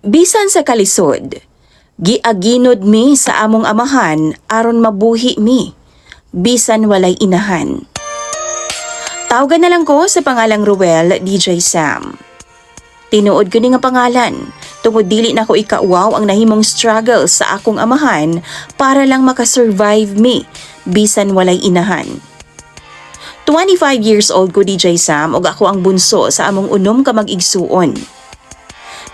Bisan sa kalisod, giaginod mi sa among amahan aron mabuhi mi, bisan walay inahan. Tawagan na lang ko sa pangalang Ruel DJ Sam. Tinuod ko ni nga pangalan, tungod dili na ko ikauwaw ang nahimong struggle sa akong amahan para lang makasurvive mi, bisan walay inahan. 25 years old ko DJ Sam ug ako ang bunso sa among unom ka mag-igsuon.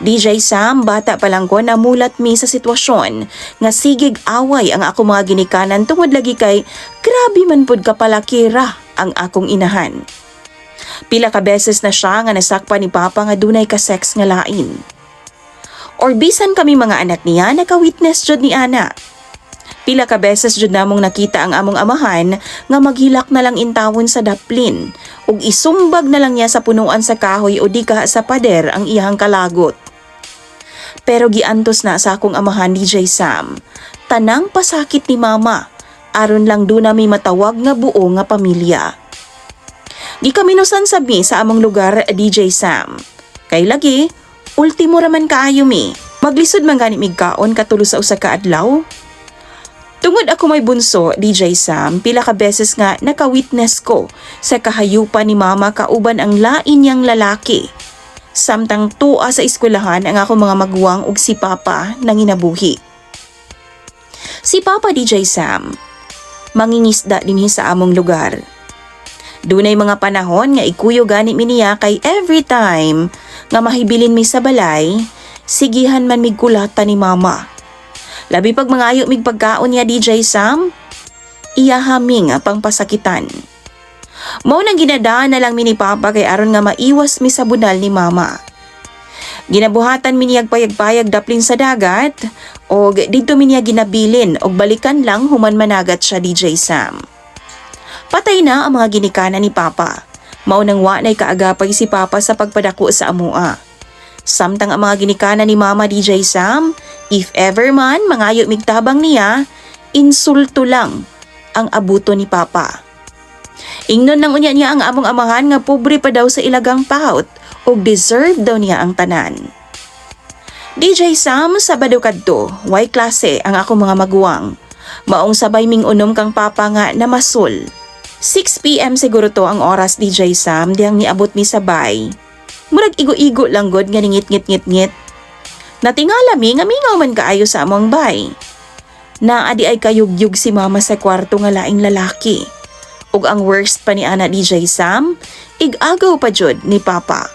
DJ Sam, bata pa lang ko namulat mi sa sitwasyon nga sigig away ang ako mga ginikanan tungod lagi kay grabe man pud kapalakira ang akong inahan. Pila ka beses na siya nga nasakpan ni Papa nga dunay ka sex nga lain. Or bisan kami mga anak niya naka-witness jud ni ana. Pila ka beses jud namong nakita ang among amahan nga maghilak na lang intawon sa daplin ug isumbag na lang niya sa punuan sa kahoy o di ka sa pader ang iyang kalagot. Pero giantos na sa akong amahan DJ Sam, tanang pasakit ni mama, aron lang do nami matawag nga buo nga pamilya. Gikaminusan sabi sa among lugar DJ Sam. Kay lagi, ultimo raman kaayo mi, maglisod man gani mig kaon katulo sa usa ka adlaw. Tungod ako may bunso DJ Sam, pila ka beses nga naka-witness ko sa kahayupan ni mama kauban ang lain niyang lalaki. Samtang tuwa sa eskwelahan ang ako mga maguwang ug si Papa nang inabuhi. Si Papa DJ Sam, mangingisda dinhi sa among lugar. Dunay mga panahon nga ikuyo gani mi niya kay every time nga mahibilin mi sa balay, sigihan man mig kulata ni mama. Labi pag mangayo mig pagkaon niya DJ Sam, iya haming pang pasakitan. Mao nang ginadaan na lang mi ni Papa kay aron nga maiwas mi sa bunal ni mama. Ginabuhatan mi niyag payag-payag daplin sa dagat og didto mi niya ginabilin og balikan lang human managat siya DJ Sam. Patay na ang mga ginikanan ni Papa. Mao nang wa nay kaagapay si Papa sa pagpadako sa amua. Samtang ang mga ginikanan ni Mama DJ Sam, if ever man mangayo mig tabang niya, insulto lang ang abuto ni Papa. Ingnon nang unya niya ang among amahan nga pobre pa daw sa ilagang paut ug deserve daw niya ang tanan. DJ Sam, Sabado kadto, way klase ang ako mga maguwang. Maong sabay ming unom kang Papa nga na masul. 6 PM siguro to ang oras DJ Sam diyang niabot mi sabay. Murag igo-igo lang god nga ningit-ngit-ngit-ngit. Natingala mi nga mingaw man kaayo sa among bay. Naadi ay kayugyug si mama sa kwarto nga laing lalaki. Ug ang worst pa ni ana DJ Sam, igagaw pa jud ni Papa.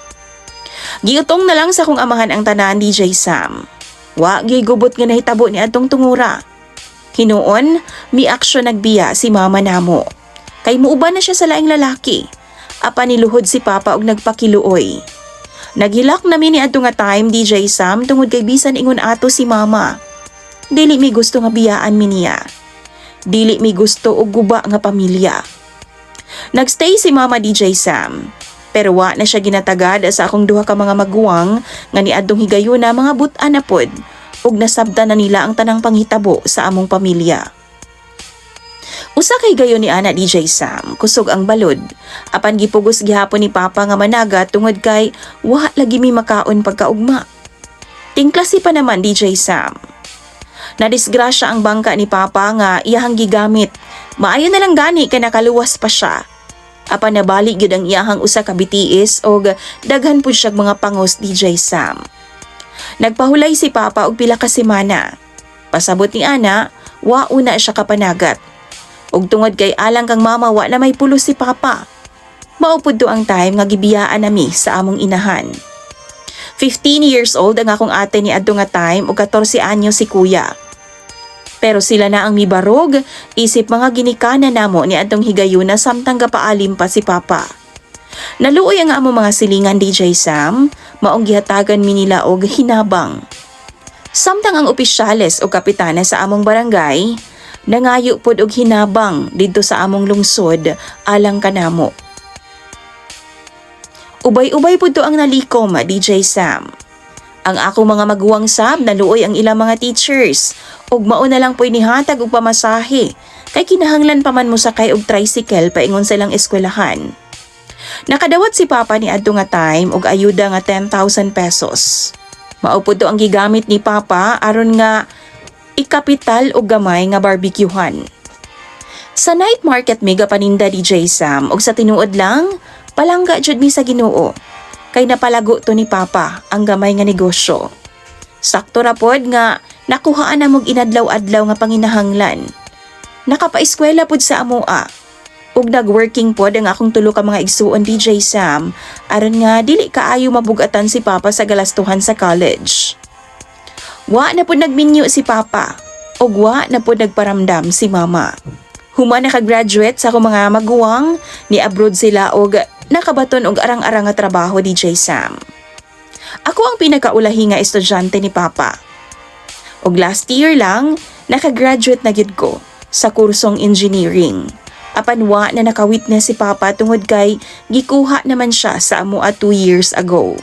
Giutong na lang sa kong amahan ang tanan DJ Sam. Wa gigubot nga nahitabo ni adtong tungura. Hinuon, mi aksyon nagbiya si mama namo. Kay muuban na siya sa laing lalaki. Apa niluhod si Papa og nagpakiluoy. Naghilak namin ni adto nga time DJ Sam tungod kay bisan ingon ato si mama. Dili mi gusto nga biyaan mi niya. Dili mi gusto og guba nga pamilya. Nagstay si Mama DJ Sam, pero wa na siya ginatagad sa akong duha ka mga maguwang nga niadtong higayon na mga but-an na pod ug nasabtan na nila ang tanang panghitabo sa among pamilya. Usa kay gayon ni ana DJ Sam, kusog ang balod. Apan gipugos gihapon ni Papa nga managa tungod kay wa lagi mi makaon pagkaugma. Tingklasi pa naman DJ Sam. Nadisgrasya ang bangka ni Papa nga iyahang gigamit. Maayo na lang gani kay nakaluwas pa siya. Apan nabalik gyud ang iyahang usa ka bitiis og daghan pud siya mga pangos DJ Sam. Nagpahulay si Papa og pila ka semana. Pasabot ni ana, wa una siya kapanagat. Ug tungod kay alang kang mama wa na may pulos si Papa. Mao pud ang time nga gibiyaan nami sa among inahan. 15 years old ang akong ate ni adto nga time ug 14 anyo si kuya. Pero sila na ang mibarog, isip mga ginikanan namo ni adtong higayuna samtang gapaalim pa si Papa. Naluoy ang among mga silingan DJ Sam, maong gihatagan mi nila og hinabang. Samtang ang opisyales o kapitana sa among barangay, nangayo pod og hinabang didto sa among lungsod alang kanamo. Ubay-ubay pod to ang nalikom DJ Sam. Ang ako mga maguwang sab naluoy ang ilang mga teachers ug mao na lang po'y nihatag og pamasahe kay kinahanglan pa man mo sakay og tricycle paingon sa ilang eskwelahan. Nakadawat si Papa ni adto nga time og ayuda nga 10,000 pesos. Maupod to ang gigamit ni Papa aron nga ikapital og gamay nga barbecuehan. Sa night market mega paninda DJ Sam og sa tinuod lang, palangga jud mi sa Ginoo. Kay napalago to ni Papa ang gamay nga negosyo. Sakto ra pod nga nakuhaan na mog inadlaw-adlaw nga panginahanglan. Nakapaeskwela pod sa amoa. Ug nag-working pod ang akong tulo ka mga igsuon DJ Sam aron nga dili kaayo mabugatan si Papa sa galastuhan sa college. Wa na pod nagminyo si Papa ug wa na pod nagparamdam si Mama. Human naka-graduate sa akong mga maguwang, ni abroad sila og nakabaton og arang-arang nga trabaho DJ Sam. Ako ang pinakaulahi nga estudyante ni Papa. Og last year lang, naka-graduate na gyud ko sa kursong engineering. Apan wa na nakawitness si Papa tungod kay gikuha naman siya sa amoa 2 years ago.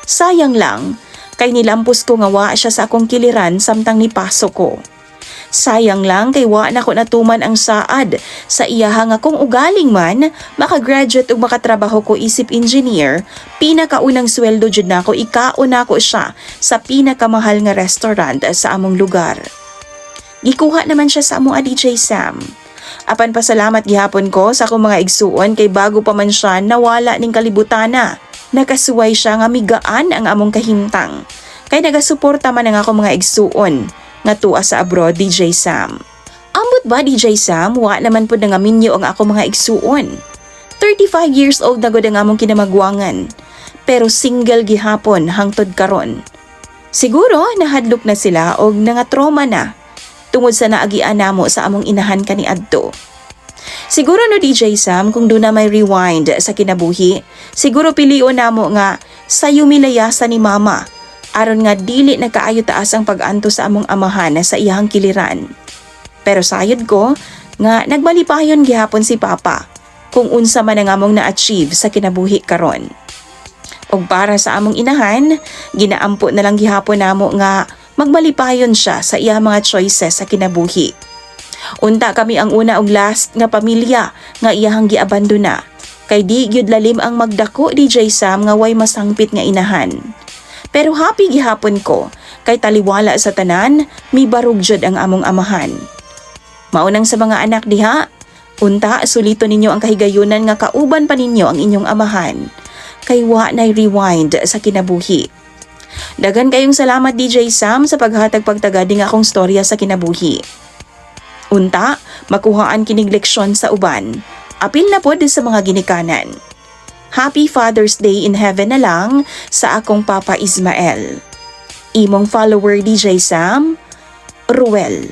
Sayang lang, kay nilampos ko nga wa siya sa akong kiliran samtang nipasok ko. Sayang lang kay wa na ko natuman ang saad sa iyaha nga kung ugaling man makagraduate ug makatrabaho ko isip engineer, pinakaunang sweldo jud nako ikaon nako siya sa pinakamahal nga restaurant sa among lugar. Gikuha naman siya sa among DJ Sam. Apan pasalamat gihapon ko sa akong mga igsuon kay bago pa man siya nawala ning kalibutana. Nakasuway siya nga migaan ang among kahimtang. Kay nagasuporta man ang akong mga igsuon nga tuwa sa abroad DJ Sam. Ambot ba DJ Sam, wa naman po nga minyo ang ako mga igsuon. 35 years old na gud ang among kinamagwangan, pero single gihapon hangtod karon. Siguro nahadlok na sila og nga trauma na tungod sa naagian namo sa among inahan kaniadto. Siguro no DJ Sam, kung doon na may rewind sa kinabuhi, siguro pilion namo nga sayo milayasan ni Mama aron nga dili na kaayo taas ang pag-anto sa among amahan sa iyahang kiliran. Pero sayod ko nga nagbalipayon gihapon si Papa kung unsa man ang among na-achieve sa kinabuhi karon. Og para sa among inahan, ginaampo na lang gihapon namo nga magbalipayon siya sa iyang mga choices sa kinabuhi. Unta kami ang una ug last nga pamilya nga iyahang giabandona. Kay di gyud lalim ang magdako DJ Sam nga way masangpit nga inahan. Pero happy gihapon ko kay taliwala sa tanan, mi barug jud ang among amahan. Maunang sa mga anak diha, unta sulito ninyo ang kahigayunan nga kauban pa ninyo ang inyong amahan. Kay wa nay rewind sa kinabuhi. Dagan kayong salamat DJ Sam sa paghatag pagtagading akong storya sa kinabuhi. Unta, makuhaan kining leksyon sa uban. Apil na pod sa mga ginikanan. Happy Father's Day in heaven na lang sa akong Papa Ismael. Imong follower DJ Sam, Ruel.